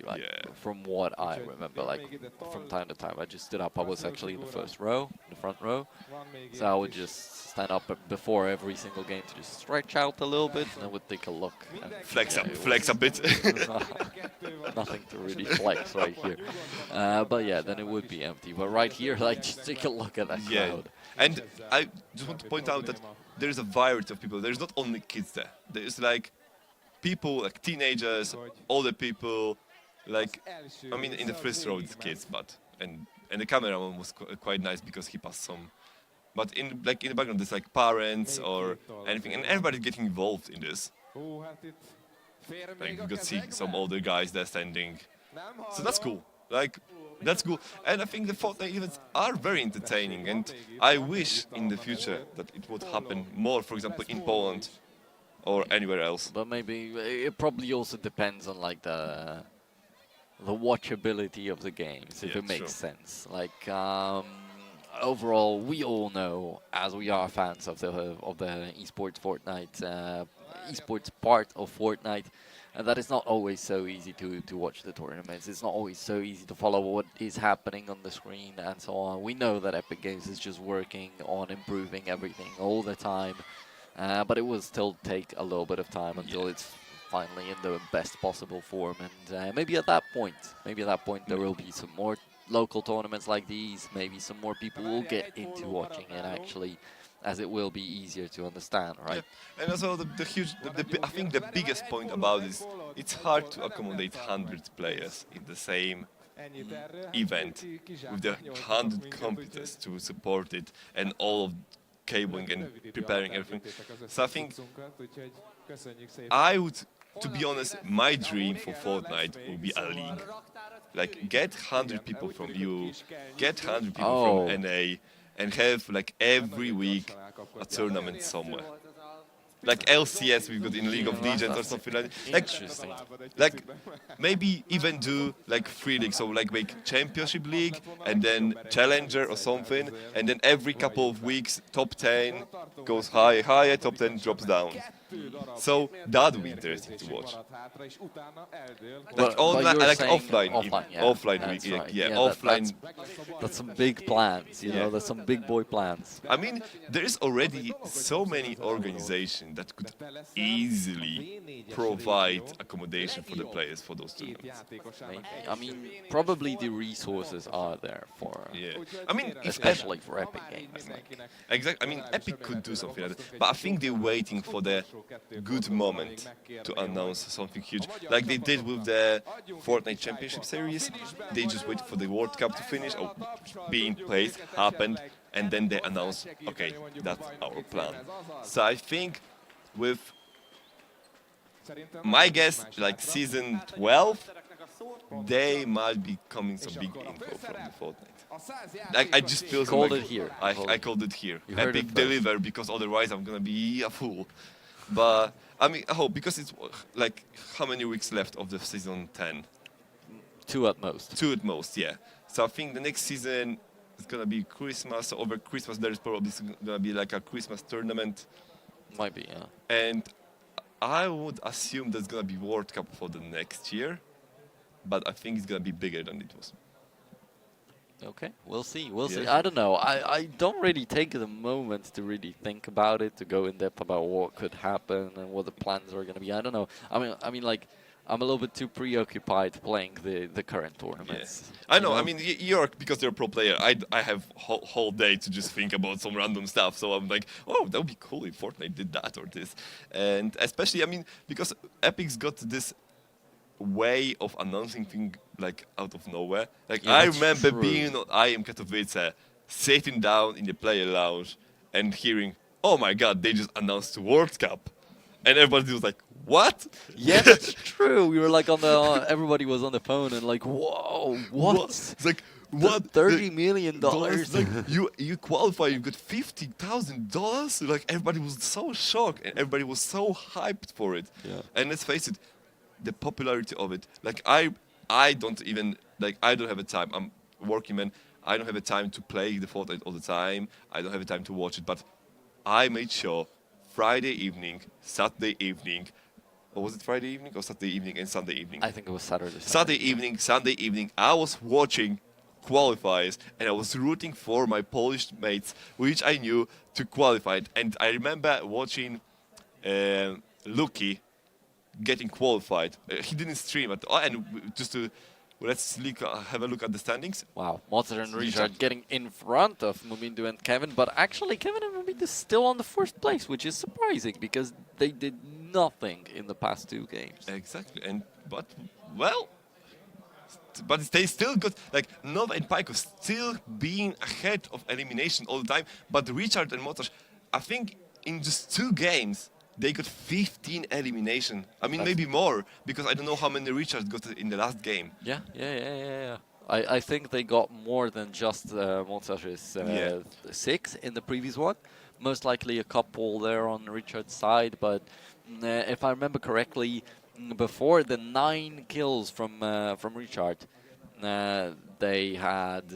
empty, like Yeah. from what I remember. Like from time to time, I just stood up. I was actually in the first row, the front row, so I would just stand up before every single game to just stretch out a little bit, and I would take a look. And Flex yeah, up, it flex a was bit. nothing to really flex right here. But yeah, then it would be empty. But right here, like, just take a look at that Yeah, crowd. and I just want to point out that there's a variety of people. There's not only kids there. There's like people, like teenagers, older people. Like, I mean, in the first row it's kids, but and the cameraman was quite nice because he passed some. But in like in the background, there's like parents or anything, and everybody's getting involved in this. Like you could see some older guys there standing, so that's cool. Like that's cool, and I think the Fortnite events are very entertaining, and I wish in the future that it would happen more. For example, in Poland or anywhere else. But maybe it probably also depends on like the watchability of the games, if Yeah, it makes true. sense. Like overall, we all know, as we are fans of the esports Fortnite, esports part of Fortnite, that it's not always so easy to watch the tournaments. It's not always so easy to follow what is happening on the screen and so on. We know that Epic Games is just working on improving everything all the time, but it will still take a little bit of time until it's finally in the best possible form. And maybe at that point, there will be some more local tournaments like these. Maybe some more people will get into watching it actually, as it will be easier to understand, right? Yeah. And also I think the biggest point about this, it's hard to accommodate 100 players in the same event with the 100 computers to support it and all of cabling and preparing everything. So I think I would, to be honest, my dream for Fortnite would be a league. Like get 100 people from you, get 100 people Oh. from NA, and have like every week a tournament somewhere. Like LCS we've got in League of Legends or something like that. Interesting. Like maybe even do like 3 leagues, so like make Championship League and then Challenger or something, and then every couple of weeks top 10 goes higher, top 10 drops down. So that would be interesting to watch. Like But online, you're like saying offline, yeah, offline that's week, right. yeah, that- offline. That's some big plans, you know. Yeah. That's some big boy plans. I mean, there is already so many organizations that could easily provide accommodation for the players for those tournaments. Maybe. I mean, probably the resources are there for, Yeah, I mean, if especially for Epic Games. Like, exactly. I mean, Epic could do something like that, but I think they're waiting for the good moment to announce something huge, like they did with the Fortnite Championship series. They just waited for the World Cup to finish or be in place, happened, and then they announced, okay, that's our plan. So I think with my guess, like season 12, they might be coming some big info from the Fortnite. Like I just feel Called like it here. I called it here. You heard it Epic first. deliver, because otherwise I'm gonna be a fool. But I mean, I hope, because it's like how many weeks left of the season 10? 2 at most. 2 at most, yeah. So I think the next season is gonna be Christmas. So over Christmas there is probably gonna be like a Christmas tournament, Might be, yeah. and I would assume there's gonna be World Cup for the next year, but I think it's gonna be bigger than it was. Okay, we'll see. We'll see. Yeah. I don't know. I don't really take the moment to really think about it, to go in depth about what could happen and what the plans are going to be. I don't know. I mean, like, I'm a little bit too preoccupied playing the current tournaments. I you know. I mean, you're, because you're a pro player. I have whole day to just think about some random stuff. So I'm like, oh, that would be cool if Fortnite did that or this. And especially, I mean, because Epic's got this way of announcing things like out of nowhere. Like Yeah, I that's remember true. being on IM Katowice, sitting down in the player lounge and hearing, "Oh my God, they just announced the World Cup," and everybody was like, "What?" Yeah, that's true. We were like on the. Everybody was on the phone and like, whoa, what? It's like, what? $30 million. Like you qualify, you got $50,000. Like everybody was so shocked and everybody was so hyped for it. Yeah. And let's face it, the popularity of it. Like I don't even like I don't have a time. I'm working man. I don't have a time to play the Fortnite all the time. I don't have a time to watch it. But I made sure Friday evening, Saturday evening, or was it Friday evening or Saturday evening and Sunday evening? I think it was Saturday. Sunday evening, I was watching qualifiers and I was rooting for my Polish mates, which I knew to qualify. And I remember watching Luki getting qualified. He didn't stream at all. And just to have a look at the standings. Wow, Mozart and Richard getting in front of Mumindu and Kevin, but actually Kevin and Mumindu still on the first place, which is surprising because they did nothing in the past 2 games. Exactly, but they still got, like, Nova and Pyko still being ahead of elimination all the time, but Richard and Mozart, I think in just 2 games, they got 15 elimination. I mean, maybe more, because I don't know how many Richard got in the last game. Yeah. I think they got more than just Mozart's 6 in the previous one. Most likely a couple there on Richard's side, but if I remember correctly, before the 9 kills from Richard, they had,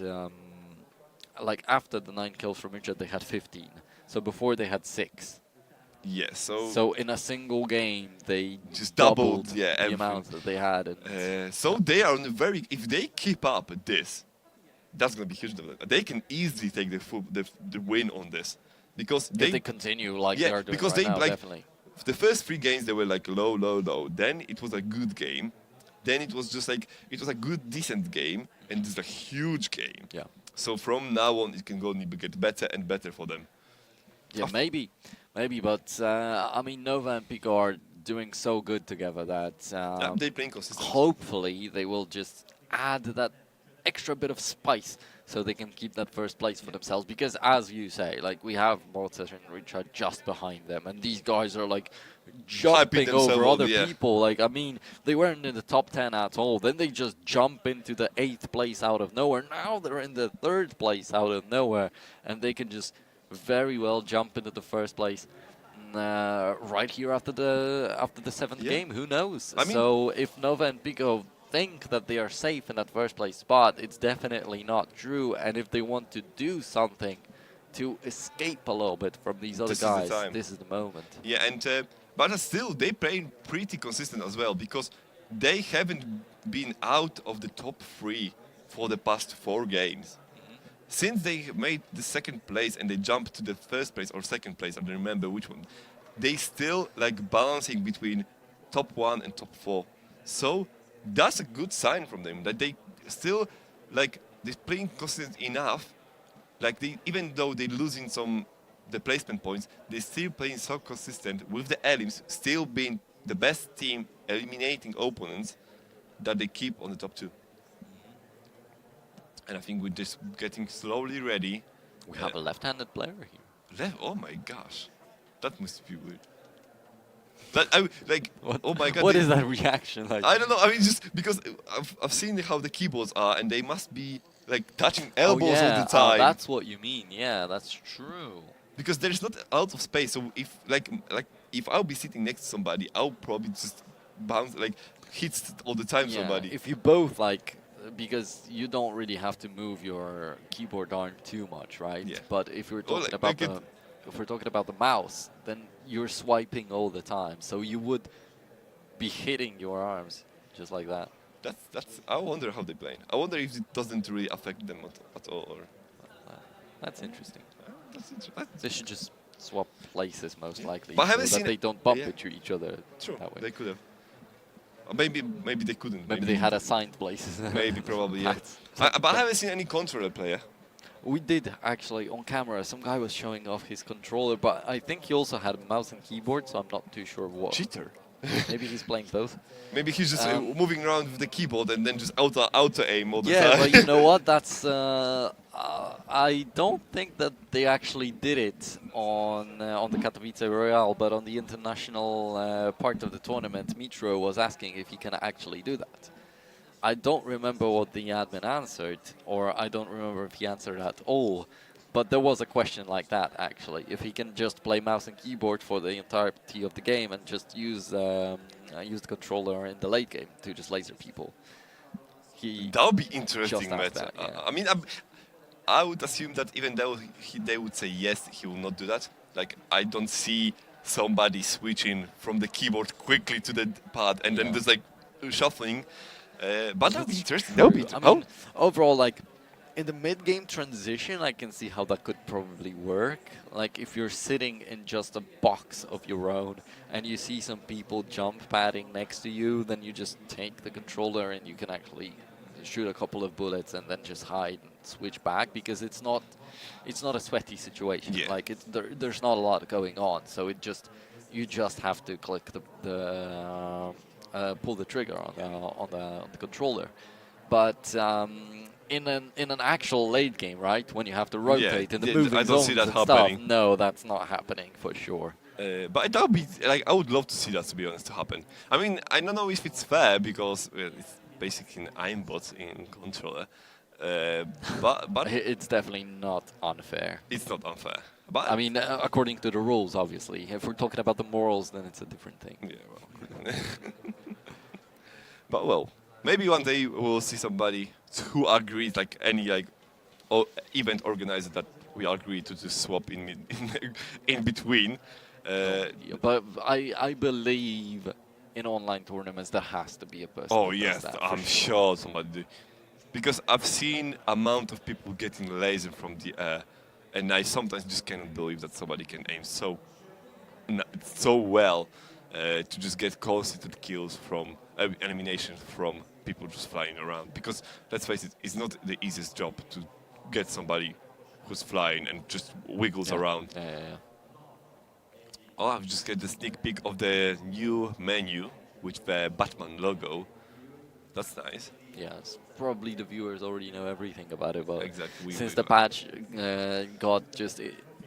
like after the 9 kills from Richard, they had 15. So before they had 6. Yeah, so in a single game they just doubled the amount that they had. So they are on a if they keep up this, that's gonna be huge. They can easily take the win on this, because if they continue like they are doing because right now, like, definitely. The first 3 games they were like low. Then it was a good game. Then it was just like a good decent game, and it's a huge game. Yeah. So from now on it can only get better and better for them. Yeah, maybe, but I mean, Nova and Pico are doing so good together that they're playing consistent. Hopefully they will just add that extra bit of spice so they can keep that first place for themselves. Because as you say, like, we have Mozart and Richard just behind them, and these guys are like jumping over other people. Like, I mean, they weren't in the top 10 at all. Then they just jump into the 8th place out of nowhere. Now they're in the 3rd place out of nowhere, and they can just very well jump into the first place right here after the 7th game. Who knows? I mean, so if Nova and Pico think that they are safe in that first place spot, it's definitely not true. And if they want to do something to escape a little bit from these other guys, this is the moment. Yeah, and but still they playing pretty consistent as well, because they haven't been out of the top 3 for the past 4 games. Since they made the 2nd place and they jumped to the 1st place or 2nd place, I don't remember which one, they still like balancing between top 1 and top 4. So that's a good sign from them, that they still, like, they're playing consistent enough. Like, even though they're losing the placement points, they're still playing so consistent with the elims, still being the best team, eliminating opponents, that they keep on the top 2. And I think we're just getting slowly ready. We have a left-handed player here. Oh my gosh, that must be weird. Oh my god. What is that reaction like? I don't know. I mean, just because I've seen how the keyboards are, and they must be like touching elbows all the time. That's what you mean. Yeah, that's true. Because there's not a lot of space. So if if I'll be sitting next to somebody, I'll probably just bounce, like, hit all the time somebody. If you both like. Because you don't really have to move your keyboard arm too much, right? Yeah. But if we're talking about the mouse, then you're swiping all the time, so you would be hitting your arms just like that. That's. I wonder how they play. I wonder if it doesn't really affect them at all. Or that's interesting. They should just swap places most likely, but so that they don't bump into each other. True. That way. They could have. Maybe they couldn't. Maybe they had assigned places. Maybe, probably, yeah. But I haven't seen any controller player. We did, actually, on camera. Some guy was showing off his controller, but I think he also had a mouse and keyboard, so I'm not too sure what. Cheater. Maybe he's playing both. Maybe he's just moving around with the keyboard and then just auto aim all the time. Yeah, but you know what? That's I don't think that they actually did it on the Katowice Royale, but on the international part of the tournament, Mitro was asking if he can actually do that. I don't remember what the admin answered, or I don't remember if he answered at all. But there was a question like that, actually, if he can just play mouse and keyboard for the entirety of the game and just use the controller in the late game to just laser people. That would be interesting, that, yeah. I mean, I would assume that even though they would say yes, he will not do that. Like, I don't see somebody switching from the keyboard quickly to the pad and then just like shuffling. But that would be interesting. That would be. I mean, overall, like in the mid-game transition, I can see how that could probably work. Like if you're sitting in just a box of your own and you see some people jump padding next to you, then you just take the controller and you can actually shoot a couple of bullets and then just hide and switch back because it's not a sweaty situation. Yeah. Like there's not a lot going on, so you just have to click pull the trigger on the controller. But in an actual late game, right, when you have to rotate in the moving I don't see zones that and happening. stuff, no, that's not happening for sure. But that would be like I would love to see that, to be honest, to happen. I mean, I don't know if it's fair because it's basically an aimbot in controller, but It's definitely not unfair. it's not unfair. But I mean, according to the rules, obviously. If we're talking about the morals, then it's a different thing. yeah, well. But well, maybe one day we'll see somebody who agrees, like any event organizer, that we agree to just swap in between. Yeah, but I believe in online tournaments there has to be a person. Oh who does yes, that, for I'm sure somebody do. Because I've seen amount of people getting laser from the air, and I sometimes just cannot believe that somebody can aim so well to just get concentrated kills from elimination from people just flying around. Because let's face it, it's not the easiest job to get somebody who's flying and just wiggles around. Yeah. Oh, I've just got the sneak peek of the new menu with the Batman logo. That's nice. Yes, probably the viewers already know everything about it, but Exactly. since the patch got just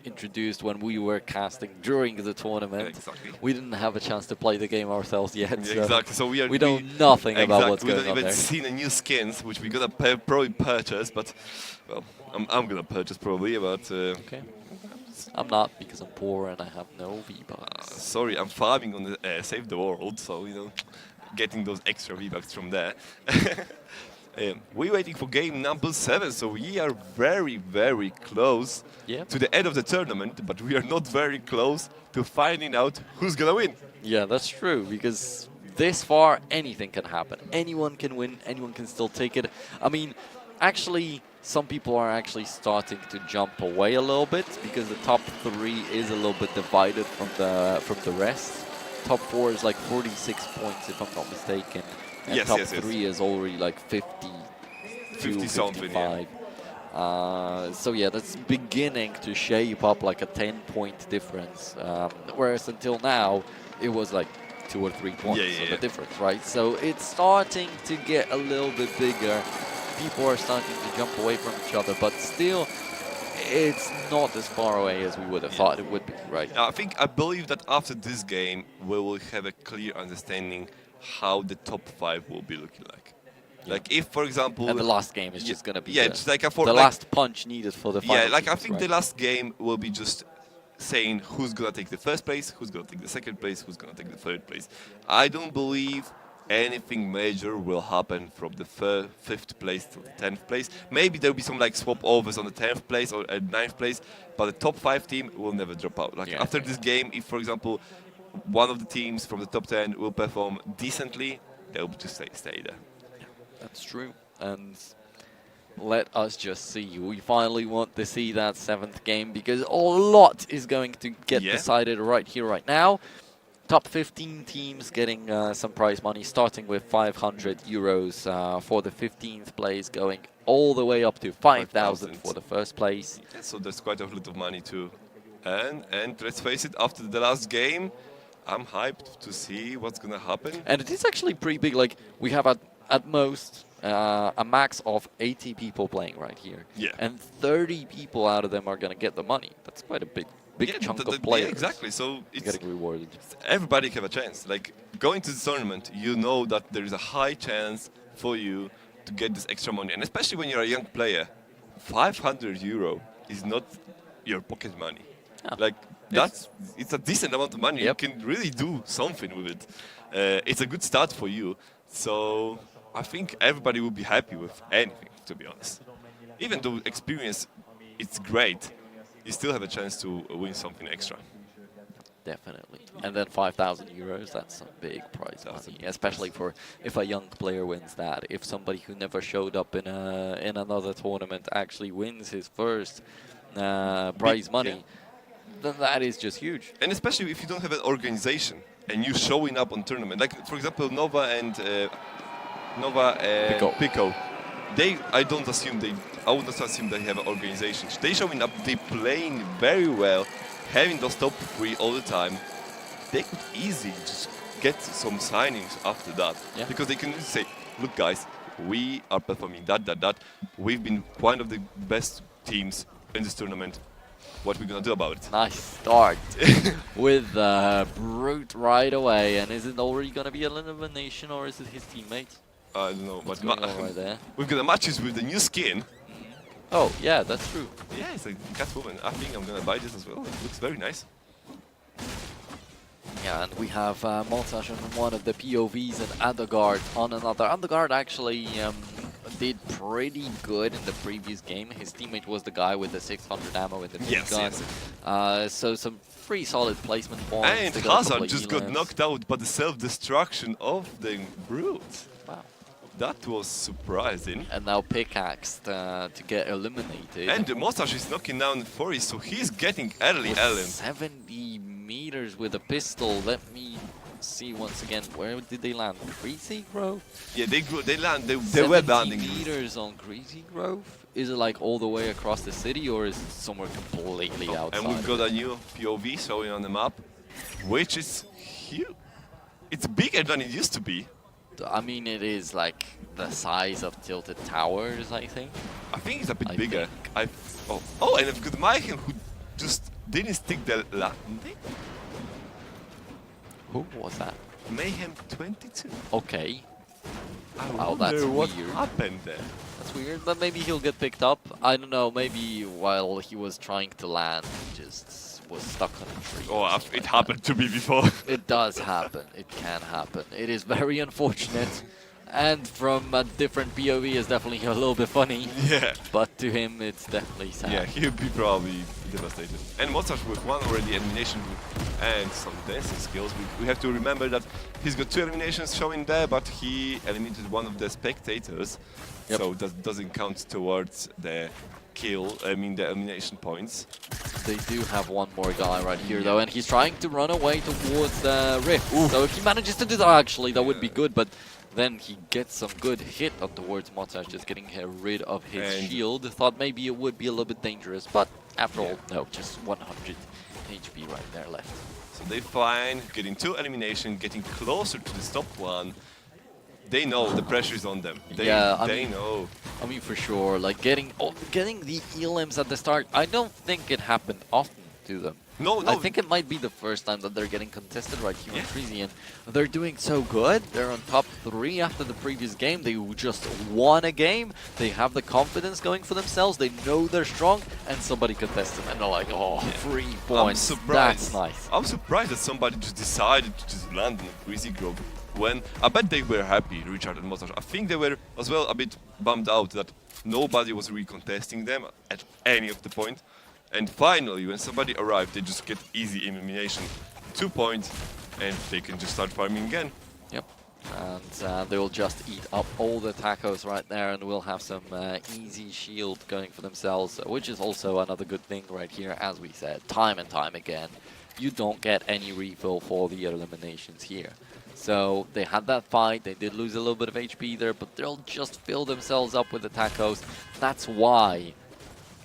introduced when we were casting during the tournament, Exactly. we didn't have a chance to play the game ourselves yet. Yeah, So exactly. So we know nothing about what's we going don't on even there. see the new skins, which we're gonna probably purchase. But well, I'm gonna purchase probably. But Okay. I'm not because I'm poor and I have no V-Bucks. sorry, I'm farming on the Save the World, so getting those extra V-Bucks from there. We're waiting for game number 7, so we are very, very close Yeah. to the end of the tournament, but we are not very close to finding out who's gonna win. Yeah, that's true, because this far, anything can happen. Anyone can win, anyone can still take it. I mean, actually, some people are actually starting to jump away a little bit, because the top 3 is a little bit divided from the rest. Top 4 is like 46 points, if I'm not mistaken. And Yes, top yes, yes. 3 is already like 50, 50 something, yeah. 55. So yeah, that's beginning to shape up like a 10-point difference. Whereas until now, it was like 2 or 3 points of a difference, right? So it's starting to get a little bit bigger. People are starting to jump away from each other, but still, it's not as far away as we would have thought it would be, right? I believe that after this game, we will have a clear understanding how the top 5 will be looking like. Like if, for example, And the last game is just going to be it's like the last punch needed for the final. Yeah, like I teams, think right? the last game will be just saying who's gonna take the first place, who's gonna take the second place, who's gonna take the third place. I don't believe anything major will happen from the 5th place to the 10th place. Maybe there'll be some like swap overs on the 10th place or 9th place, but the top 5 team will never drop out. Like after this game, if for example one of the teams from the top 10 will perform decently, they'll just stay there. That's true. And let us just see. We finally want to see that 7th game because a lot is going to get decided right here, right now. Top 15 teams getting some prize money, starting with 500 euros for the 15th place, going all the way up to 5,000 for the first place. Yeah, so there's quite a lot of money to earn. And let's face it, after the last game, I'm hyped to see what's going to happen. And it is actually pretty big. Like, we have at most a max of 80 people playing right here. Yeah. And 30 people out of them are going to get the money. That's quite a big chunk of players. Yeah, exactly. So it's getting rewarded. Everybody have a chance. Like going to the tournament, you know that there is a high chance for you to get this extra money, and especially when you're a young player, 500 euro is not your pocket money. Yeah. Like it's a decent amount of money. You can really do something with it. It's a good start for you. So I think everybody will be happy with anything, to be honest. Even though experience, it's great. You still have a chance to win something extra. definitely. And then 5,000 euros, that's a big prize That's a money, big especially for if a young player wins that. If somebody who never showed up in another tournament actually wins his first prize money, then that is just huge. And especially if you don't have an organization and you showing up on tournament, like for example Nova and Pico, I would not assume they have an organization. They showing up, they playing very well, having those top 3 all the time. They could easily just get some signings after that, because they can say, look guys, we are performing that. We've been one of the best teams in this tournament. What we're gonna do about it? Nice start with Brute right away. And is it already gonna be an elimination, or is it his teammate? I don't know, What's but going on right there? we've got matches with the new skin. Oh, yeah, that's true. Yeah, it's a Catwoman. I think I'm gonna buy this as well. It looks very nice. Yeah, and we have Montage on one of the POVs and Adegard on another. Adegard actually did pretty good in the previous game. His teammate was the guy with the 600 ammo in the big gun. So some pretty solid placement points. And Hazard just got knocked out by the self-destruction of the Brute. Wow. That was surprising. And now pickaxed to get eliminated. And the Montage is knocking down Forest, so he's getting early Ellen. 70 meters with a pistol. Let me see once again. Where did they land? Greasy Grove? Yeah, they were landing. 70 meters on Greasy Grove? Is it like all the way across the city, or is it somewhere completely outside? And we've got a new POV showing on the map, which is huge. It's bigger than it used to be. I mean, it is like the size of Tilted Towers, I think. I think it's a bit bigger. And I've got Mayhem, who just didn't stick the landing. Who was that? Mayhem 22. Okay. Wow, that's what weird. happened there? That's weird, but maybe he'll get picked up. I don't know, maybe while he was trying to land, he just was stuck on a tree. Oh, it happened to me before. It does happen. It can happen. It is very unfortunate. And from a different POV is definitely a little bit funny. Yeah. But to him, it's definitely sad. Yeah, he'll be probably devastated. And Mozart with one already elimination and some dancing skills. We have to remember that he's got 2 eliminations showing there, but he eliminated one of the spectators. Yep. So that doesn't count towards the the elimination points. They do have one more guy right here, though, and he's trying to run away towards the rift. Ooh. So if he manages to do that, actually, that would be good, but then he gets some good hit on towards Montage, just getting rid of his shield. Thought maybe it would be a little bit dangerous, but after all, no, just 100 HP right there left. So they find getting 2 elimination, getting closer to the top 1. They know the pressure is on them. They know. I mean, for sure, like getting the elims at the start, I don't think it happened often to them. No. I think it might be the first time that they're getting contested right here on Freezy, and they're doing so good. They're on top 3 after the previous game. They just won a game. They have the confidence going for themselves. They know they're strong, and somebody contests them, and they're like, oh, 3 points. I'm surprised. That's nice. I'm surprised that somebody just decided to just land in a Greasy Grove. When I bet they were happy, Richard and Mozart. I think they were as well a bit bummed out that nobody was really contesting them at any of the point. And finally, when somebody arrived, they just get easy elimination, 2 points, and they can just start farming again. Yep. And they will just eat up all the tacos right there, and we'll have some easy shield going for themselves, which is also another good thing right here, as we said, time and time again. You don't get any refill for the eliminations here. So they had that fight, they did lose a little bit of HP there, but they'll just fill themselves up with the tacos. That's why,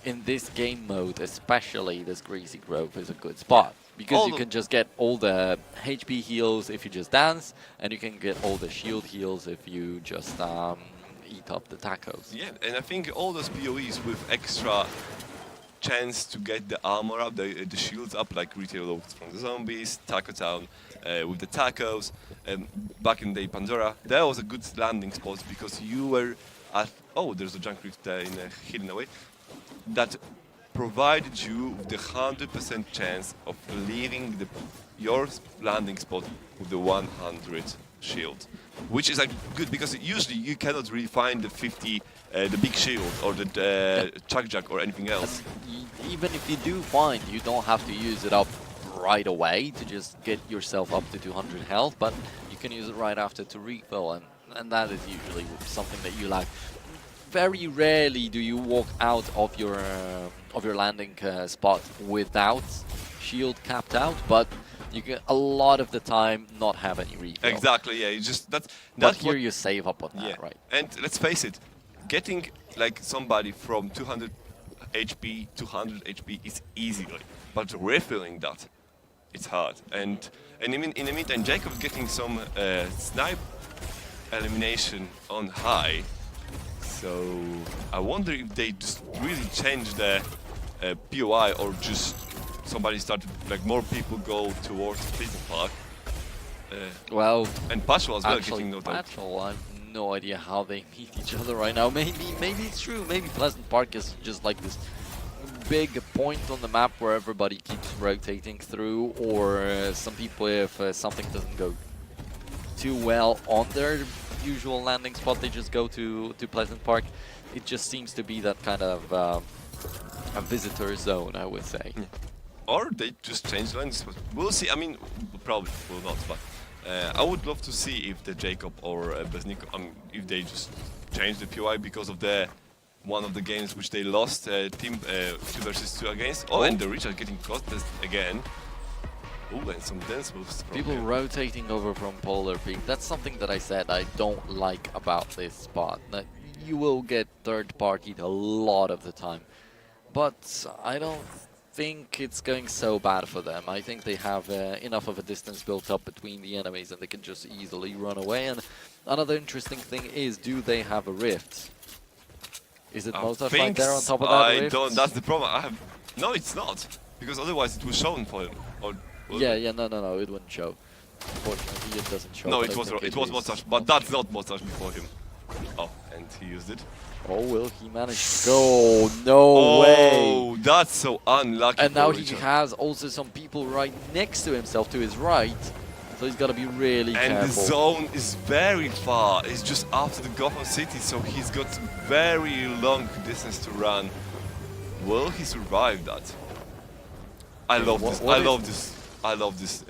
in this game mode especially, this Greasy Grove is a good spot. Because you can just get all the HP heals if you just dance, and you can get all the shield heals if you just eat up the tacos. Yeah, and I think all those PoEs with extra chance to get the armor up, the shields up, like retail loads from the zombies, Taco Town with the tacos, and back in the Pandora, that was a good landing spot because you were at, there's a junk rift there in hidden away, that provided you with the 100% chance of leaving your landing spot with the 100 shield, which is good because usually you cannot really find the 50, the big shield or the chuck jack or anything else. And even if you do find, you don't have to use it up right away to just get yourself up to 200 health, but you can use it right after to refill, and that is usually something that you lack. Very rarely do you walk out of your landing spot without shield capped out, but you can a lot of the time not have any refill. Exactly, yeah. You just But that's here what, you save up on that, yeah. right? And let's face it, getting like somebody from 200 HP to 100 HP is easy, like, but refilling that, it's hard. And in the meantime, Jacob is getting some snipe elimination on high. So I wonder if they just really change the POI or just somebody started, like more people go towards Pleasant Park. Well, And Patchel as well actually, getting knocked out. Patchel, I have no idea how they meet each other right now. Maybe it's true. Maybe Pleasant Park is just like this big point on the map where everybody keeps rotating through, or some people, if something doesn't go too well on their usual landing spot, they just go to Pleasant Park. It just seems to be that kind of a visitor zone, I would say. Or they just change lanes, but we'll see. I mean, probably will not, but I would love to see if the Jacob or Besniko, if they just change the POI because of the one of the games which they lost team 2 versus 2 against. Oh, and the Richard getting caught again. Oh, and some dance moves from People him. rotating over from Polar Peak. That's something that I said I don't like about this spot. That you will get third-partied a lot of the time. But I don't think it's going so bad for them. I think they have enough of a distance built up between the enemies and they can just easily run away. And another interesting thing is, do they have a rift? Is it Mozart right there on top of that I rift? don't. That's the problem. No, it's not, because otherwise it was shown for him. Or Yeah, no, it wouldn't show. Unfortunately, it doesn't show. No, but it I was think it was is. Mozart, but that's not Mozart before him. Oh, and he used it. Oh, will he manage to go? No way! Oh, that's so unlucky. And for now he Richard. has also some people right next to himself, to his right. So he's got to be really And careful. the zone is very far. It's just after the Gotham City, so he's got very long distance to run. Will he survive that? I love this. I love this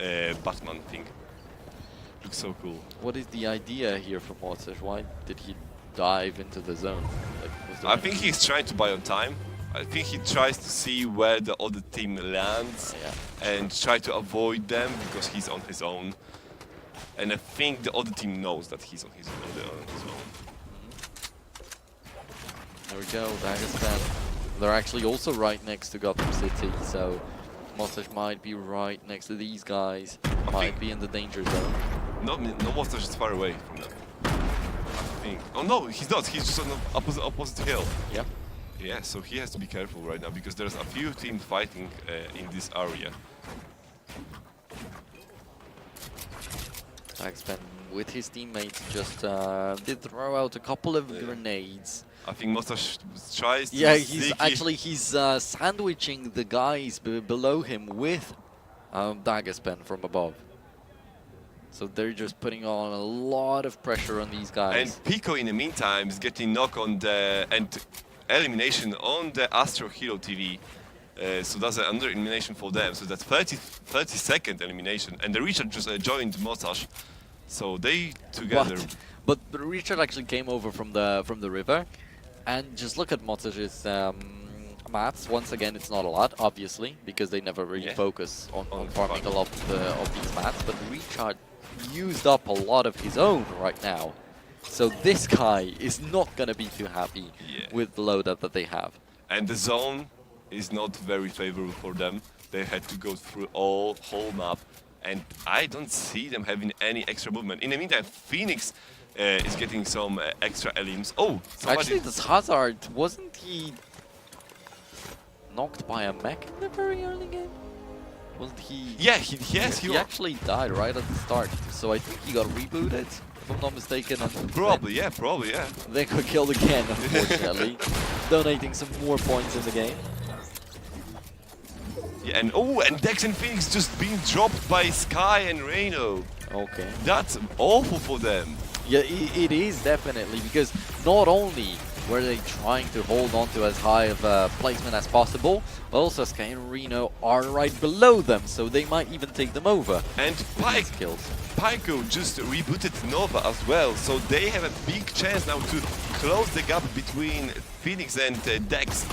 Batman thing. Looks so cool. What is the idea here from Mozart? Why did he dive into the zone? Like, was there I think he's trying to buy on time. I think he tries to see where the other team lands and try to avoid them because he's on his own. And I think the other team knows that he's on his own. There we go, Dagestan. They're actually also right next to Gotham City, so Mozart might be right next to these guys. Might be in the danger zone. No, Monster is far away from them. I think. Oh no, he's not. He's just on the opposite hill. Yep. Yeah, so he has to be careful right now because there's a few teams fighting in this area. Dagestan with his teammates just did throw out a couple of grenades. I think Monster tries to He's sandwiching the guys below him with Dagestan from above. So they're just putting on a lot of pressure on these guys. And Pico in the meantime is getting knock on the and elimination on the Astro Hero TV. So that's another elimination for them. So that's 30-second elimination. And the Richard just joined Mosash. So they together. But Richard actually came over from the river. And just look at Mozart's mats. Once again, it's not a lot, obviously, because they never really focus on farming a lot of these mats. But Richard used up a lot of his own right now. So this guy is not going to be too happy with the loadout that they have. And the zone is not very favorable for them. They had to go through whole map. And I don't see them having any extra movement. In the meantime, Phoenix is getting some extra elims. Oh, actually, this Hazard, wasn't he knocked by a mech in the very early game? Wasn't he? Yeah, he actually died right at the start. So I think he got rebooted, if I'm not mistaken. And probably, yeah. Then got killed again, unfortunately. Donating some more points in the game. Yeah, and Dex and Phoenix just being dropped by Sky and Reno. Okay. That's awful for them. Yeah, it is definitely, because not only where they're trying to hold on to as high of a placement as possible. But also Sky and Reno are right below them, so they might even take them over. And Pyko just rebooted Nova as well, so they have a big chance now to close the gap between Phoenix and Dex,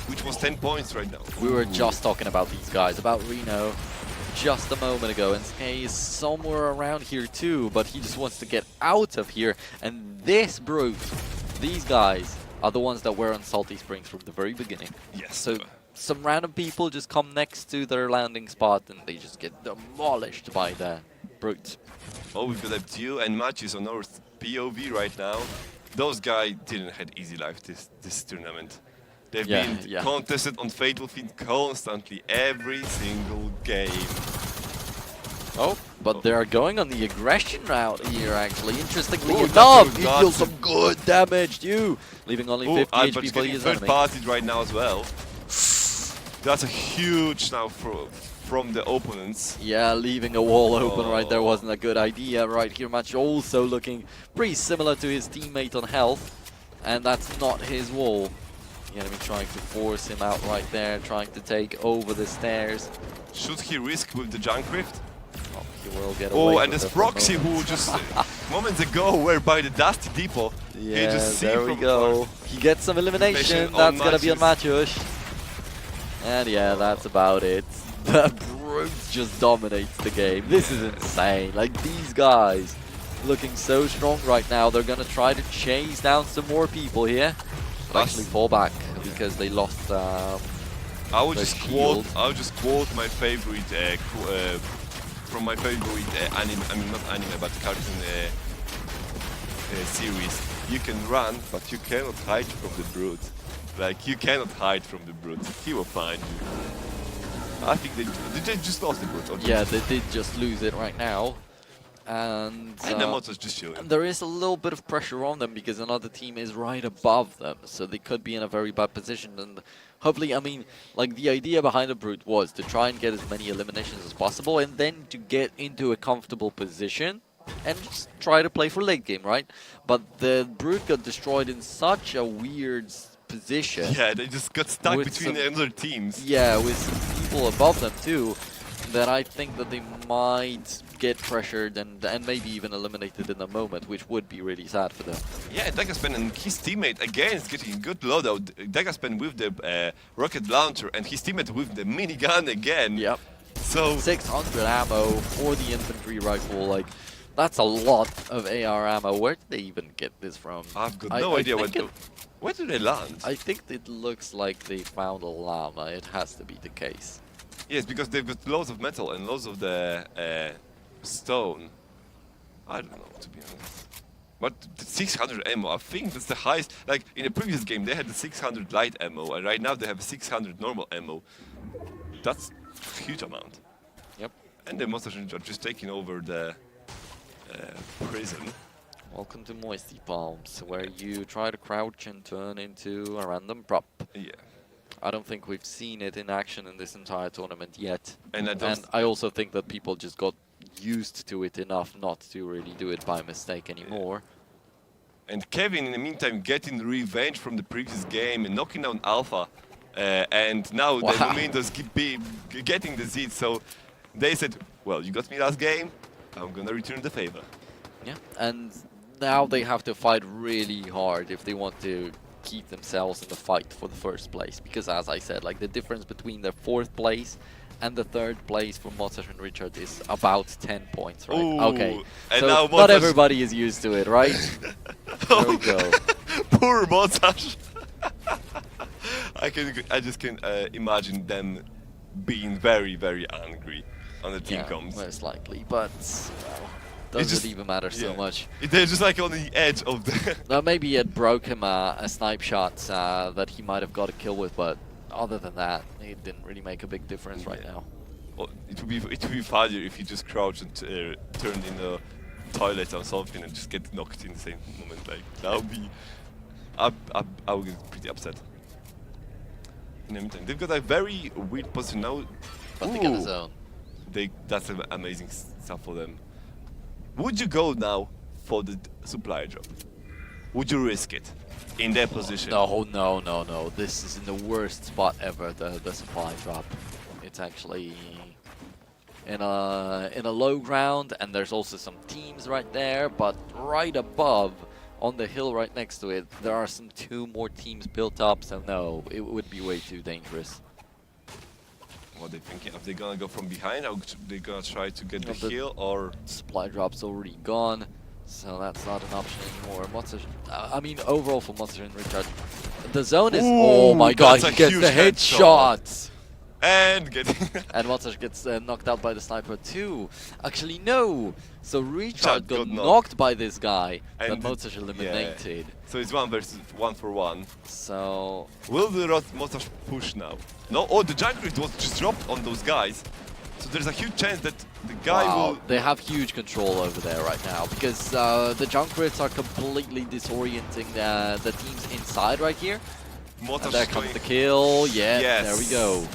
which was 10 points right now. We were just talking about these guys, about Reno, just a moment ago, and Skay is somewhere around here too, but he just wants to get out of here. And this brute, these guys, are the ones that were on Salty Springs from the very beginning. Yes. So some random people just come next to their landing spot and they just get demolished by the brutes. Oh, we've got Abdul and Matches on our POV right now. Those guys didn't have easy life this tournament. They've been contested on Fatal Fiend constantly, every single game. Oh, but they're going on the aggression route here, actually. Interestingly enough, he deals some good damage too, leaving only 50 HP for his enemy. Third party right now as well. That's a huge now from the opponents. Yeah, leaving a wall open right there wasn't a good idea. Right here, Match also looking pretty similar to his teammate on health, and that's not his wall. The enemy trying to force him out right there, trying to take over the stairs. Should he risk with the Junk Rift? Oh, he will get away. Oh, and this Proxy who just moments ago were by the Dusty Depot. Yeah, just there we go. He gets some elimination. That's gonna be on Matchush. And yeah, that's about it. The Brute just dominates the game. This is insane. Like, these guys looking so strong right now. They're gonna try to chase down some more people here. Actually fall back because they lost I would just quote my favorite from my favorite anime, I mean not anime but cartoon series. You can run but you cannot hide from the Brute. Like, you cannot hide from the Brute. He will find you. I think they just lost the Brute. Yeah, they did just lose it right now. And the Moto's just chilling. There is a little bit of pressure on them because another team is right above them, so they could be in a very bad position. And hopefully, I mean, like, the idea behind the Brute was to try and get as many eliminations as possible and then to get into a comfortable position and just try to play for late game, right? But the Brute got destroyed in such a weird position. Yeah, they just got stuck between the other teams. Yeah, with some people above them too, that I think that they might get pressured and maybe even eliminated in a moment, which would be really sad for them. Yeah, Dagaspan and his teammate again is getting good loadout. Dagaspan with the rocket launcher and his teammate with the minigun again. Yep. So 600 ammo for the infantry rifle, like, that's a lot of AR ammo. Where did they even get this from? I've got no idea where do they land? I think it looks like they found a llama. It has to be the case. Yes, because they've got loads of metal and loads of the stone. I don't know, to be honest. But the 600 ammo, I think that's the highest. Like, in the previous game, they had the 600 light ammo, and right now they have 600 normal ammo. That's a huge amount. Yep. And the monsters are just taking over the prison. Welcome to Moisty Palms, where you try to crouch and turn into a random prop. Yeah. I don't think we've seen it in action in this entire tournament yet. And I also think that people just got used to it enough not to really do it by mistake anymore. And Kevin, in the meantime, getting revenge from the previous game and knocking down Alpha. And now the Momentos keep getting the seed. So they said, well, you got me last game, I'm gonna return the favor. Yeah, and now they have to fight really hard if they want to keep themselves in the fight for the first place, because as I said, like, the difference between the 4th place and the 3rd place for Mozart and Richard is about 10 points, right? Ooh, okay, and so now not everybody is used to it, right? There we go. Poor Mozart. I just can imagine them being very, very angry on the team comms. Most likely, but doesn't even matter so much. They're just like on the edge of the... Now, maybe it broke him a snipe shot that he might have got a kill with, but other than that, it didn't really make a big difference right now. Well, it would be funnier if he just crouched and turned in the toilet or something and just get knocked in the same moment. Like, that would be... I would get pretty upset. In the meantime, they've got a very weird position now. But they get the zone. That's amazing stuff for them. Would you go now for the supply drop? Would you risk it? in their position. No. This is in the worst spot ever, the supply drop. It's actually in a low ground, and there's also some teams right there, but right above, on the hill right next to it, there are some 2 more teams built up, so no, it would be way too dangerous. What they thinking? Are they gonna go from behind? Or they gonna try to get the The hill? Or supply drop's already gone, so that's not an option anymore. I mean, overall for Monster and Richard, the zone is. Ooh, oh my god, that's he a gets the huge headshot! and getting And Monster gets knocked out by the sniper too. Actually, no! So Richard got got knocked by this guy, but And Mozart eliminated. so it's 1 for 1. So Will the Mozart push now? No. Oh, the Junkrat was just dropped on those guys. So there's a huge chance that the guy wow, will. they have huge control over there right now because the Junkrats are completely disorienting the teams inside right here. Mozart And there comes the kill. Yeah, Yes. there we go.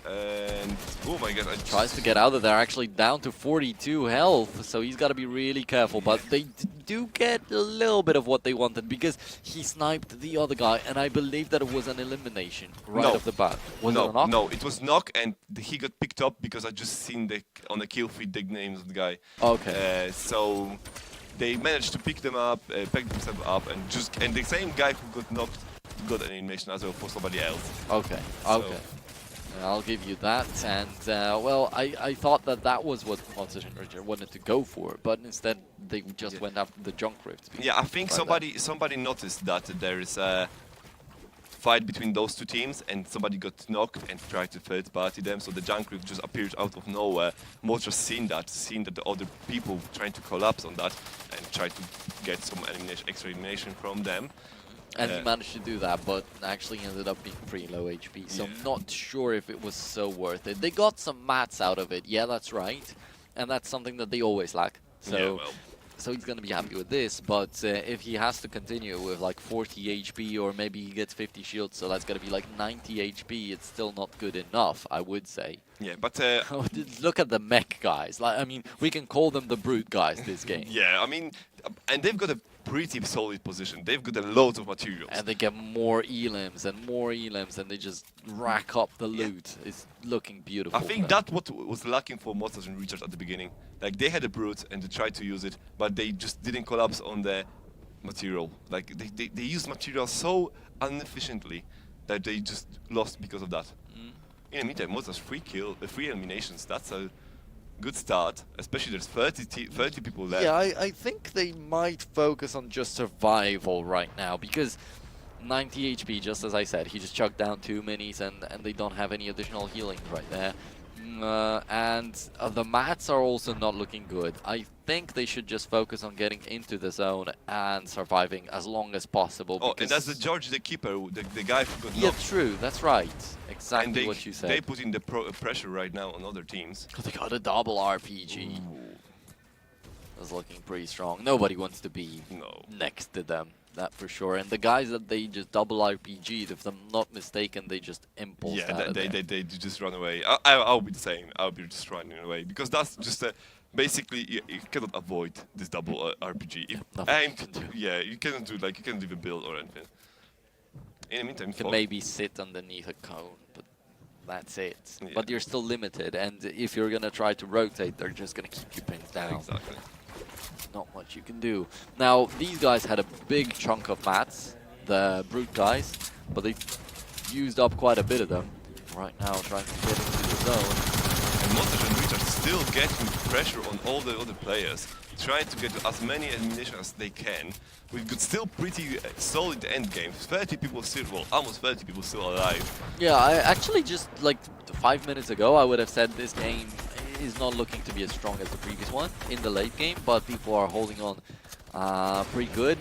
And oh my god, Tries to get out of there, actually down to 42 health, so he's got to be really careful. But they do get a little bit of what they wanted because he sniped the other guy, and I believe that it was an elimination right No. off the bat. Was it a knock? No, it was knock, and he got picked up because I just seen on the kill feed the names of the guy. Okay. So they managed to pick them up, pick themselves up, and the same guy who got knocked got an elimination as well for somebody else. Okay. So- Okay. I'll give you that, and well, I thought that was what Monster and Richard wanted to go for, but instead they just went after the Junkrat. Yeah, I think somebody noticed that there is a fight between those 2 teams, and somebody got knocked and tried to third party them, so the Junkrat just appeared out of nowhere. Mozart seen that the other people trying to collapse on that and tried to get some extra elimination from them. And he managed to do that, but actually ended up being pretty low HP, so I'm not sure if it was so worth it. They got some mats out of it, yeah, that's right, and that's something that they always lack. So, Yeah, well. so he's gonna be happy with this, but if he has to continue with like 40 HP, or maybe he gets 50 shields, so that's gonna be like 90 HP, it's still not good enough, I would say. Yeah, but Look at the mech guys. Like, I mean, we can call them the brute guys this game. yeah, I mean, and they've got a pretty solid position. They've got a lot of materials. And they get more elims and more elims, and they just rack up the loot. It's looking beautiful. I think that's what was lacking for Mozart and Richard at the beginning. Like, they had a brute and they tried to use it, but they just didn't collapse on the material. Like, they used material so inefficiently that they just lost because of that. In the meantime, Mozart's 3 eliminations. That's a good start, especially there's 30 people left. Yeah, I think they might focus on just survival right now, because 90 HP, just as I said, he just chucked down 2 minis, and they don't have any additional healing right there. And the mats are also not looking good. I think they should just focus on getting into the zone and surviving as long as possible. Oh, and that's the George the keeper, the guy who got Yeah, knocked. true, that's right. And Exactly what you said. they put in the pressure right now on other teams. They got a double RPG. That's looking pretty strong. Nobody wants to be No. next to them, that for sure. And the guys that they just double RPG'd, if I'm not mistaken, they just impulsed Yeah, out of they there. just run away. I'll be the same. I'll be just running away because that's just basically you cannot avoid this double RPG. Nothing you can do. Yeah, you cannot do you can't even build or anything. In the meantime, You can maybe sit underneath a cone, but that's it. Yeah. But you're still limited, and if you're gonna try to rotate, they're just gonna keep you pinned down. Exactly. Not much you can do. Now, these guys had a big chunk of mats, the brute guys, but they used up quite a bit of them. Right now, trying to get into the zone. And Montage and Reach are still getting pressure on all the other players, trying to get as many eliminations as they can. We've got still pretty solid end games. 30 people still, well, almost 30 people still alive. Yeah, I actually just, like, 5 minutes ago, I would have said this game is not looking to be as strong as the previous one in the late game, but people are holding on pretty good.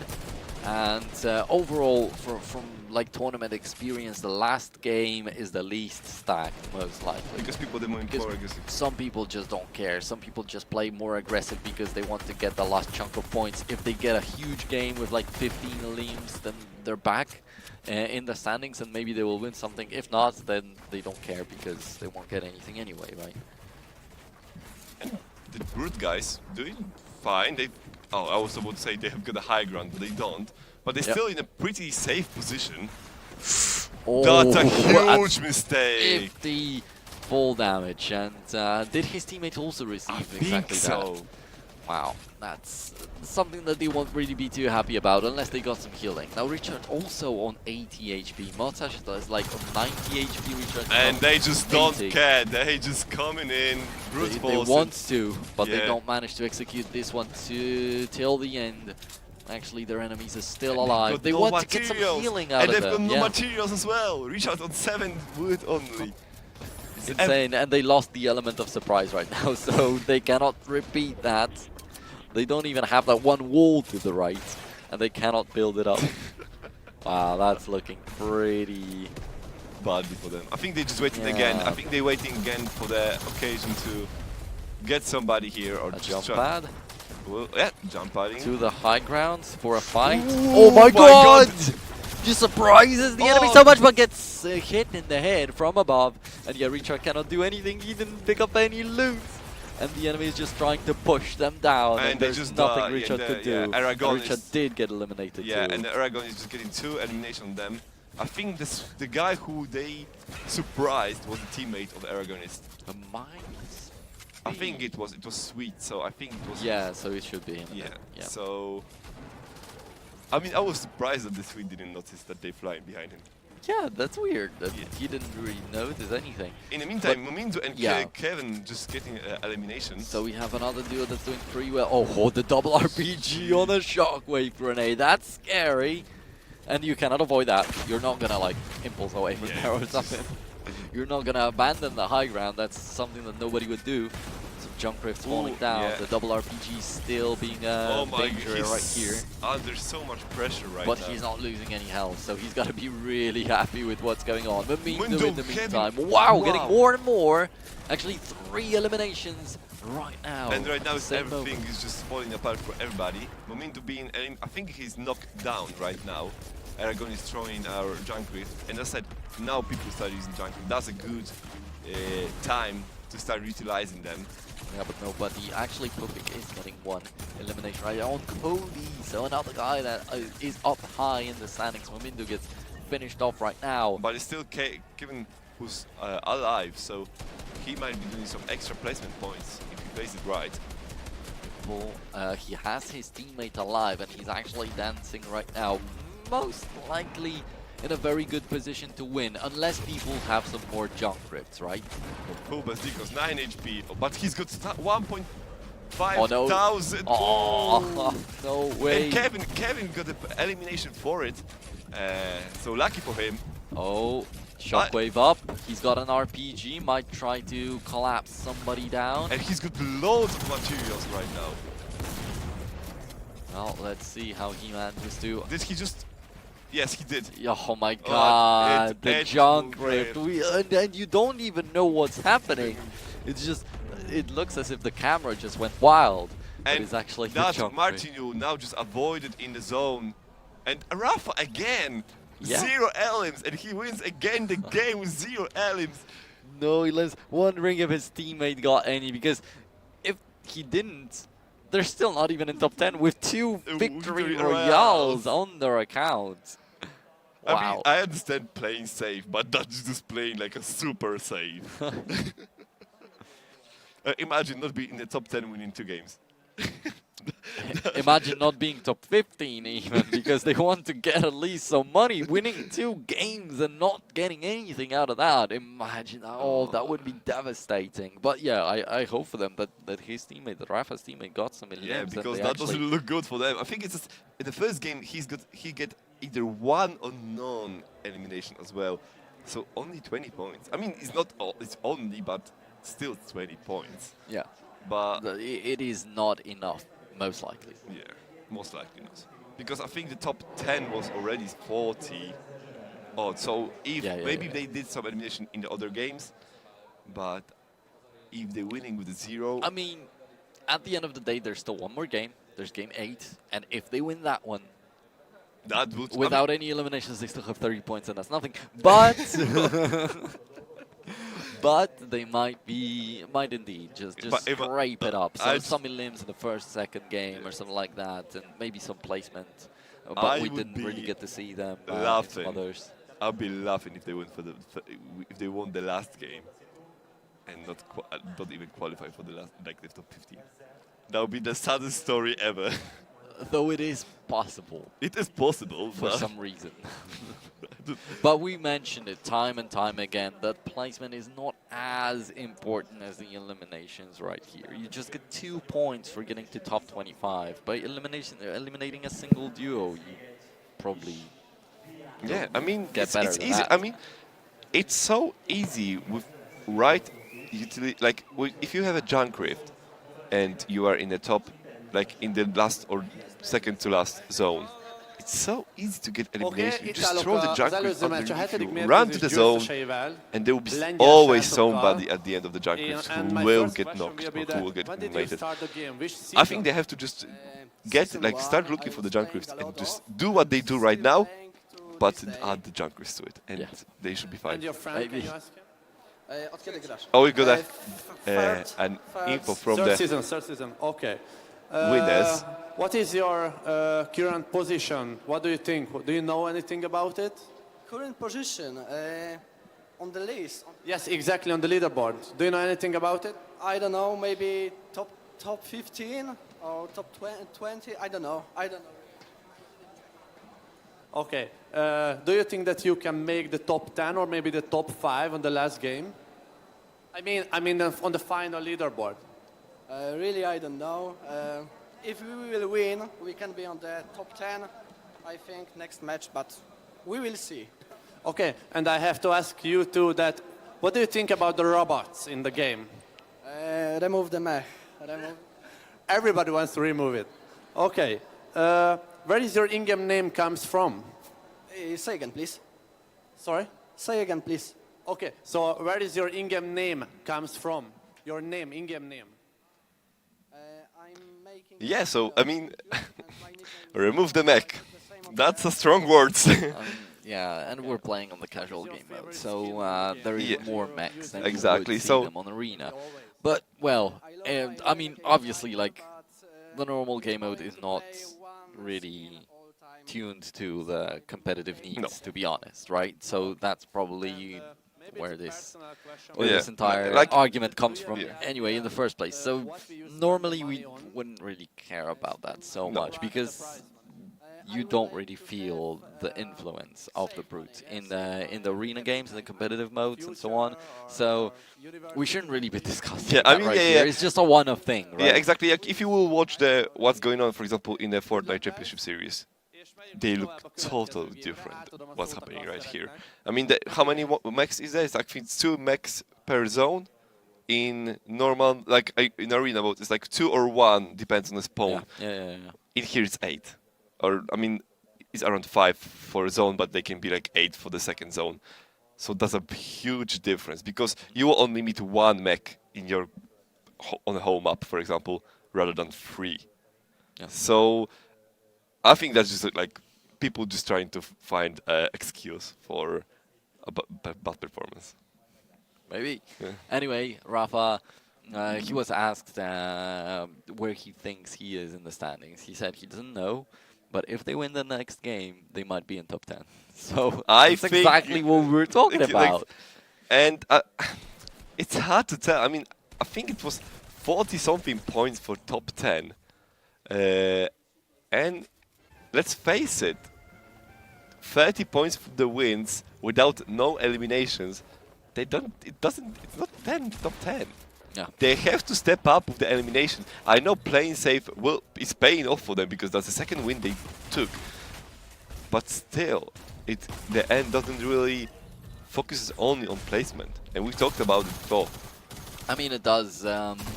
And overall, from like tournament experience, the last game is the least stacked, most likely. Because people are more aggressive. Some people just don't care. Some people just play more aggressive because they want to get the last chunk of points. If they get a huge game with like 15 leaves, then they're back in the standings and maybe they will win something. If not, then they don't care because they won't get anything anyway, right? And the brute guys doing fine. I was about to say they have got a high ground, but they don't. but they're Yep. still in a pretty safe position. Oh, That's a that's huge mistake. 50 fall damage. And did his teammate also receive I think exactly so. that? Wow, that's something that they won't really be too happy about unless they got some healing. Now Richard also on 80 HP. Motashita is like on 90 HP. Richard And they just don't 80. care. They just coming in, brute They force. want to, but they Yeah. don't manage to execute this one till the end. Actually, their enemies are still And they've alive. got They no want to get some materials. healing out and of they've got them. no Yeah. materials as well. Richard on 7 wood only. It's insane, and they lost the element of surprise right now, so they cannot repeat that. They don't even have that one wall to the right, and they cannot build it up. Wow, that's looking pretty... Badly for them. I think they're just waiting again. Yeah. I think they're waiting again for the occasion to get somebody here or A just jump try. pad Well, yeah, jump padding. to the high grounds for a fight. Ooh, Oh my my god! God. Just surprises the enemy Oh. so much, but gets hit in the head from above. And yeah, Richard cannot do anything. He didn't pick up any loot. And the enemy is just trying to push them down. And they there's just nothing die, Richard and could yeah, do. Aragon And Richard is- did get eliminated Yeah, too. and the Aragon is just getting 2 eliminations on them. I think the guy who they surprised was the teammate of the Aragonist. A minus I three. think it was Sweet, so I think it was. Yeah, so it should be him. Yeah. Yeah. So. I mean, I was surprised that the Sweet didn't notice that they flying behind him. Yeah, that's weird. That Yeah. he didn't really notice anything. In the meantime, Momindo and yeah. Kevin just getting eliminations. So we have another duo that's doing pretty well. Oh, the double RPG on a shockwave grenade. That's scary. And you cannot avoid that. You're not gonna like impulse away from Yeah, there or it's something. You're not gonna abandon the high ground. That's something that nobody would do. Some junk rifts falling Ooh, down. yeah. The double RPG still being Oh my, danger he's right here. under so much pressure right But now. he's not losing any health, so he's got to be really happy with what's going on. But Momindo Momindo, in the Kevin, meantime, wow, getting wow. more and more. Actually, 3 eliminations right now. And right now Same everything moment. is just falling apart for everybody. Momindo being, I think he's knocked down right now. Aragon is throwing our junk rift, and as I said, now people start using junk rift. That's a good time to start utilizing them. Yeah, but nobody. Actually, Pupik is getting 1 elimination right on Cody. So another guy that is up high in the standings. Momindo gets finished off right now. But it's still Kevin who's alive, so he might be doing some extra placement points if he plays it right. He has his teammate alive, and he's actually dancing right now. Most likely in a very good position to win, unless people have some more junk rifts, right? Pubas Diko's 9 HP, but he's got 1.5 Oh no! thousand. Oh, no way! And Kevin got the elimination for it, so lucky for him. Oh, shockwave up. He's got an RPG. Might try to collapse somebody down. And he's got loads of materials right now. Well, let's see how he manages to. Did he just... Yes, he did. Oh my god, it- the it junk moved rift. right. And you don't even know what's happening. It's just, it looks as if the camera just went wild. But And it's actually the that junk rift. Martinu now just avoided in the zone. And Rafa again, Yeah. 0 elims, and he wins again the game with 0 elims. No, he lets wondering if his teammate got any, because if he didn't, they're still not even in top 10 with 2 victory Victory royales royales. on their account. Wow. I mean, I understand playing safe, but that's just playing like a super safe. Imagine not being in the top 10 winning 2 games. Imagine not being top 15 even, because they want to get at least some money. Winning 2 games and not getting anything out of that. Imagine, oh, that would be devastating. But yeah, I hope for them that his teammate, that Rafa's teammate, got some elims. Yeah, and because they that actually- doesn't look good for them. I think it's just, in the first game he get either 1 or none elimination as well. So only 20 points. I mean, it's not all, it's only, but still 20 points. Yeah, But it is not enough, most likely. yeah, most likely not. Because I think the top 10 was already 40 odd. So if maybe they did some elimination in the other games, but if they're winning with a 0, I mean, at the end of the day, there's still 1 more game. There's game 8, and if they win that one, that would without any eliminations, they still have 30 points, and that's nothing. But but they might indeed just But if I- scrape it up. So I some limbs in the first, second game or something like that, and maybe some placement but I we would didn't really be get to see them in some laughing. others. I'd be laughing if they won if they won the last game and not even qualify for the last the top 15. That would be the saddest story ever. Though it is possible It is possible, for but some reason. But we mentioned it time and time again that placement is not as important as the eliminations right here. You just get 2 points for getting to top 25. By eliminating a single duo, you probably yeah, I mean, get better it's than easy. that. I mean, it's so easy with right utility. Like if you have a junk rift and you are in the top, like in the last or second to last zone, it's so easy to get elimination. You just throw the junk rift underneath you, run to the zone, and there will be always somebody at the end of the junk rift who will get knocked or who will get eliminated. I think they have to just start looking for the junk rifts and just do what they do right now, but add the junk rifts to it, and they should be fine. And your friend, can Maybe. you ask him? Oh, we got an info from Third the season, okay. winners. What is your current position? What do you think? Do you know anything about it? Current position on the list. Yes, exactly, on the leaderboard. Do you know anything about it? I don't know, maybe top 15 or top 20. I don't know. Okay. Do you think that you can make the top 10 or maybe the top 5 on the last game? I mean, on the final leaderboard. Really, I don't know. If we will win, we can be on the top 10, I think, next match, but we will see. Okay, and I have to ask you too that, what do you think about the robots in the game? Remove the mech. Everybody wants to remove it. Okay. Where is your in-game name comes from? Say again, please. Sorry? Say again, please. Okay, so where is your in-game name comes from? Your name, in-game name. I'm making. Yeah, so I mean, remove the mech. That's a strong word. Yeah, and we're playing on the casual game mode, so there is more mechs than Exactly, you would see so- them on Arena. But, well, I mean, obviously, like, the normal game mode is not really tuned to the competitive needs, to be honest, right? So that's probably where this entire argument comes from anyway in the first place. So normally we wouldn't really care about that so much because you don't really feel the influence of the brute in the arena games, in the competitive modes and so on. So we shouldn't really be discussing that right here. It's just a one-off thing, right? Yeah, exactly. Like, if you will watch what's going on, for example, in the Fortnite Championship series, they look totally different. What's happening right here? I mean, how many mechs is there? It's actually 2 mechs per zone. In normal, like in arena mode, it's like 2 or 1, depends on the spawn. Yeah. In here it's 8. Or, I mean, it's around 5 for a zone, but they can be like 8 for the second zone. So that's a huge difference, because you will only meet 1 mech in your on the whole map, for example, rather than 3. Yeah. So I think that's just like people just trying to find an excuse for a bad performance. Maybe. Yeah. Anyway, Rafa, he was asked where he thinks he is in the standings. He said he doesn't know, but if they win the next game, they might be in top 10. So that's exactly what we were talking about. And it's hard to tell. I mean, I think it was 40-something points for top 10. And let's face it, 30 points for the wins without no eliminations. It's not 10, top 10. Yeah. They have to step up with the elimination. I know playing safe is paying off for them because that's the second win they took. But still, the end doesn't really focus only on placement. And we talked about it before. I mean, it does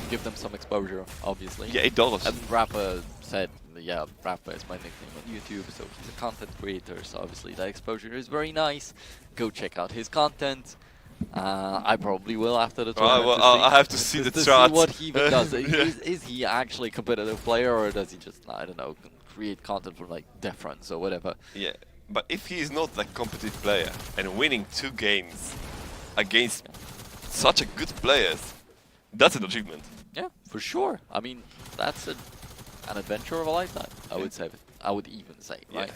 give them some exposure, obviously. Yeah, it does. And Rafa said, yeah, Rafa is my nickname on YouTube, so he's a content creator, so obviously that exposure is very nice. Go check out his content. I probably will after the tournament. I have to see the chart. See what he even does. Is he actually a competitive player, or does he just, I don't know, create content for like deference or whatever? Yeah, but if he is not a competitive player and winning 2 games against such a good players, that's an achievement. Yeah, for sure. I mean, that's an adventure of a lifetime. I would say. I would even say, right?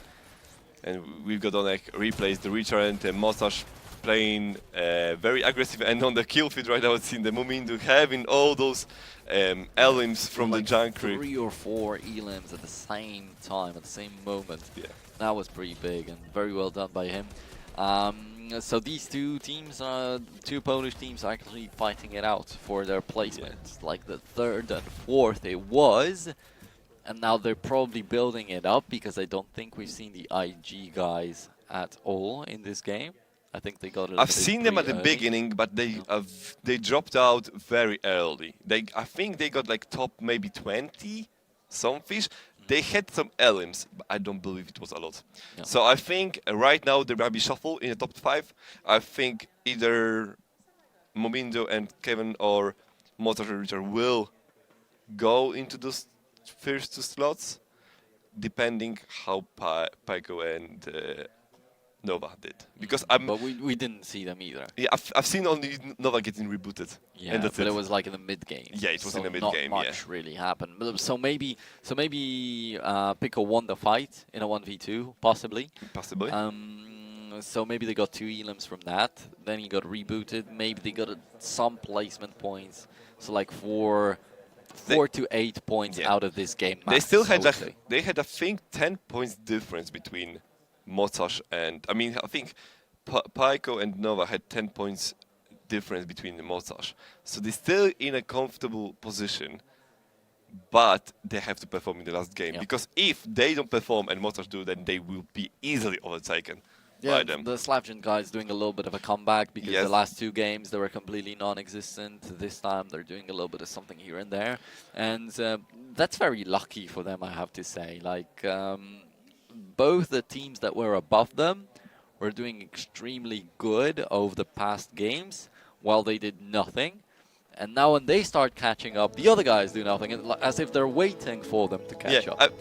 And we've got on like replays the return and Mostache playing very aggressive and on the kill feed right now. It's in the Mumindu having all those elims from like the Junkry. 3 or 4 elims at the same time, at the same moment. Yeah. That was pretty big and very well done by him. So these two teams, two Polish teams, are actually fighting it out for their placement. Like the 3rd and 4th it was, and now they're probably building it up because I don't think we've seen the IG guys at all in this game. I think they got. I've seen them at the beginning, but they dropped out very early. I think they got like top maybe 20, some fish. They had some elims, but I don't believe it was a lot. Yeah. So I think right now there might be shuffle in the top 5. I think either Momindo and Kevin or Motor Richard will go into those first 2 slots, depending how Pyko and Nova did. Because But we didn't see them either. Yeah, I've seen only Nova getting rebooted. Yeah, and that's but it. it was like in the mid game. Yeah, it was so in the mid not game. much really happened. So maybe Pico won the fight in a 1v2 possibly. Possibly. So maybe they got 2 elims from that. Then he got rebooted. Maybe they got some placement points. So like 4 to 8 points out of this game. They still had hopefully. they had I think 10 points difference between Motash and I think Pyko and Nova had 10 points difference between the Motash. So they're still in a comfortable position, but they have to perform in the last game. Because if they don't perform and Motash do, then they will be easily overtaken by them. The Slavgen guys doing a little bit of a comeback because the last 2 games they were completely non-existent. This time they're doing a little bit of something here and there, and that's very lucky for them, I have to say. Like both the teams that were above them were doing extremely good over the past games, while they did nothing. And now when they start catching up, the other guys do nothing, as if they're waiting for them to catch up.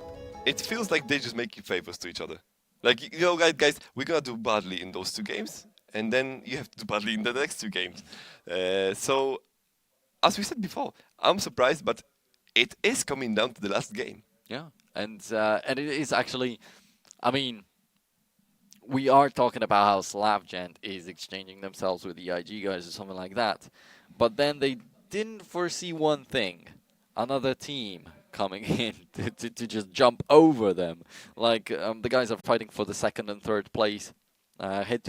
It feels like they just make favors to each other. Like, you know, guys, we're going to do badly in those 2 games, and then you have to do badly in the next 2 games. So, as we said before, I'm surprised, but it is coming down to the last game. Yeah, and it is actually, I mean, we are talking about how Slavgen is exchanging themselves with the IG guys or something like that, but then they didn't foresee one thing: another team coming in to just jump over them. Like the guys are fighting for the 2nd and 3rd place head to